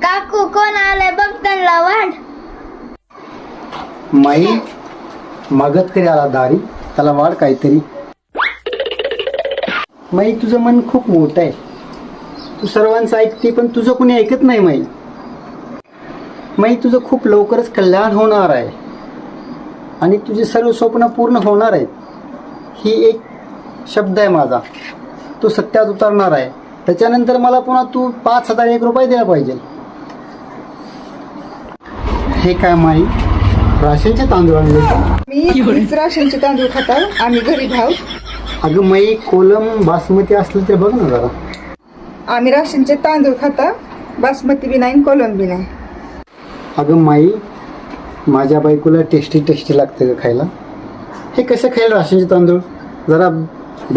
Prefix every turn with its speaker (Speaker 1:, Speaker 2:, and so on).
Speaker 1: काकू कोण आलंय बघ त्यांना वाढ.
Speaker 2: माई मागत करी आला दारी, त्याला वाढ काहीतरी. माई तुझं मन खूप मोठं आहे, तू सर्वांचं ऐकते पण तुझं कोणी ऐकत नाही. माई माई तुझं खूप लवकरच कल्याण होणार आहे आणि तुझे सर्व स्वप्न पूर्ण होणार आहेत. ही एक शब्द आहे माझा, तो सत्यात उतरणार आहे. त्याच्यानंतर मला पुन्हा तू 5,001 रुपये द्यायला पाहिजे. हे काय माई, राशनचे तांदूळ आणले का?
Speaker 3: मी राशनचे तांदूळ खाता, आम्ही गरीब आहोत.
Speaker 2: अगं माई, कोलम बासमती असलं तर बघ ना जरा.
Speaker 3: आम्ही राशनचे तांदूळ खाता, बासमती बी नाही कोलम बी नाही.
Speaker 2: अगं माई, माझ्या बायकोला टेस्टी टेस्टी लागतं का खायला. हे कसं खायला राशनचे तांदूळ, जरा